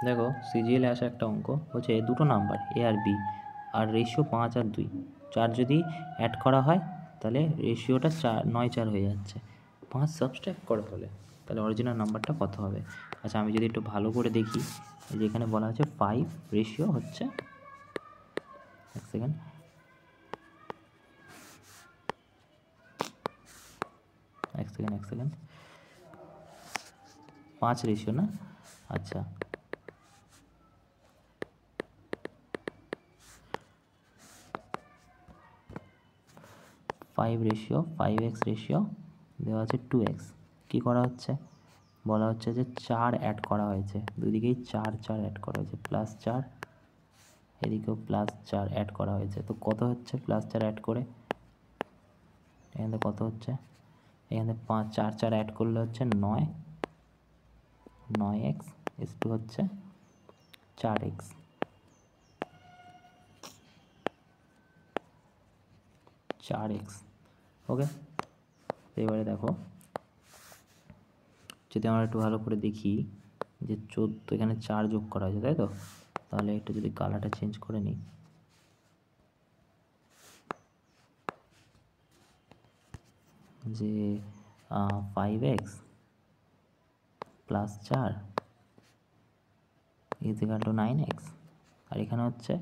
দেখো সিজিএলে আসা একটা অঙ্ক বলছে দুটো নাম্বার এ আর বি আর রেশিও 5 আর 2, 4 যদি অ্যাড করা হয় তাহলে রেশিওটা 9-4 হয়ে যাচ্ছে। 5 সাবস্ট্রাক্ট করা হলে তাহলে অরিজিনাল নাম্বারটা কত হবে? আচ্ছা আমি যদি একটু ভালো করে দেখি, এই যে এখানে বলা আছে 5 রেশিও হচ্ছে, এক সেকেন্ড, এক সেকেন্ড 5 রেশিও না, আচ্ছা 5 রেশিও 5x রেশিও দেওয়া আছে 2x। কী করা হচ্ছে? বলা হচ্ছে যে 4 অ্যাড করা হয়েছে, দুদিকেই 4 অ্যাড করা হয়েছে, +4, এদিকেও +4 অ্যাড করা হয়েছে। তো কত হচ্ছে +4 অ্যাড করে? এখানে কত হচ্ছে? এখানে 5 4 অ্যাড করলে হচ্ছে 9x = হচ্ছে 4x। ওকে, এবারে দেখো যদি আমরা একটু ভালো করে দেখি যে 14 এখানে 4 যোগ করা হয়েছে, তাই তো? তাহলে একটু যদি কালারটা চেঞ্জ করে নিই, যে 5x + 4 = 9x, আর এখানে হচ্ছে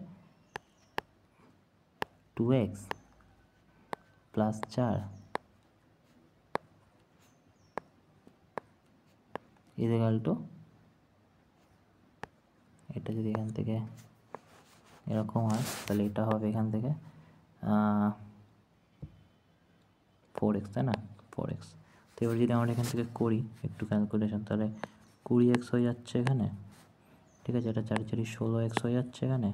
2x + 4 = এটা যদি এখান থেকে এরকম হয় তাহলে এটা হবে এখান থেকে 4x, তাই না? 4x। তো এবার যদি আমরা এখান থেকে করি একটু ক্যালকুলেশন, তাহলে 20x হয়ে যাচ্ছে এখানে, ঠিক আছে? এটা 4 4 16x হয়ে যাচ্ছে এখানে,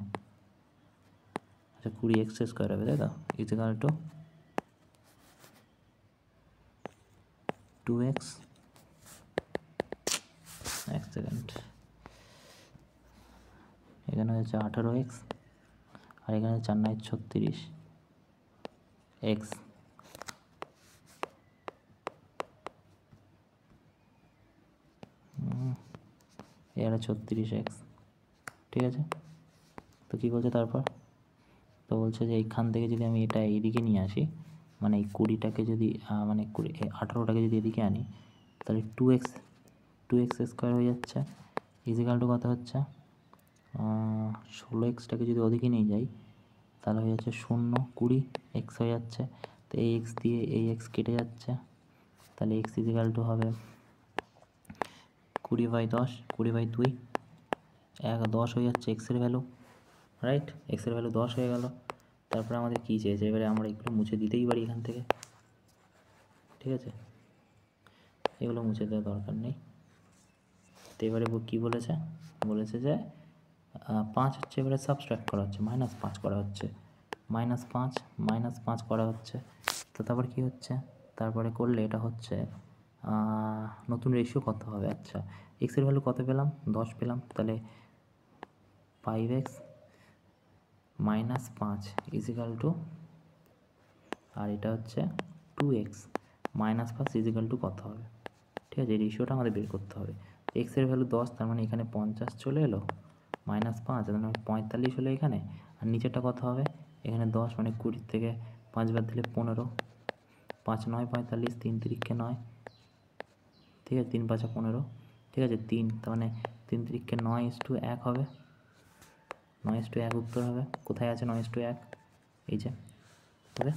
আচ্ছা 20x² হবে, তাই তো? = 2x, এক সেকেন্ড, এখানে হচ্ছে 18x, আর এখানে 4 9 36x, এখানে 36x, ঠিক আছে? তো কী বলছে তারপর? তো বলছে যে এইখান থেকে যদি আমি এটা এইদিকে নিয়ে আসি, মানে এই 20টাকে যদি মানে 18টাকে যদি এদিকে আনি, তাহলে 2x² হয়ে যাচ্ছে, = কত হচ্ছে? 16xটাকে যদি ওদিকে নিয়ে যাই তাহলে হয়ে যাচ্ছে 0 20 x হয়ে যাচ্ছে। তো এই x দিয়ে এই x কেটে যাচ্ছে, তাহলে x = হবে 20/10, 20/2, 10 হয়ে যাচ্ছে x এর ভ্যালু, রাইট? x এর ভ্যালু 10 হয়ে গেল। তারপরে আমাদের কী চেয়েছে? এবারে আমরা এগুলো মুছে দিতেই পারি এখান থেকে, ঠিক আছে? এগুলো মুছে দেওয়ার দরকার নেই। তো এবারে কী বলেছে? বলেছে যে 5 হচ্ছে এবারে সাবস্ট্রাক্ট করা হচ্ছে, -5 করা হচ্ছে, -5 করা হচ্ছে। তো তারপর কী হচ্ছে? তারপরে করলে এটা হচ্ছে নতুন রেশিও কত হবে? আচ্ছা x এর ভ্যালু কত পেলাম? 10 পেলাম, তাহলে 5x - 5 = আর এটা হচ্ছে 2x - 5 = কত হবে? ঠিক আছে, এই রেশিওটা আমাদের বের করতে হবে। x এর ভ্যালু 10, তার মানে এখানে 50 চলে এলো, -5 তার মানে 45 হলো এখানে, আর নিচেরটা কত হবে? এখানে 10 মানে 20 থেকে 5 বাদ দিলে 15, 5 9 45, 3 3 9, ঠিক আছে? 3 5 15, ঠিক আছে? 3, তার মানে 3 3 9:1 হবে, 9:1 উত্তর হবে। কোথায় আছে 9:1? এই যে, ওকে।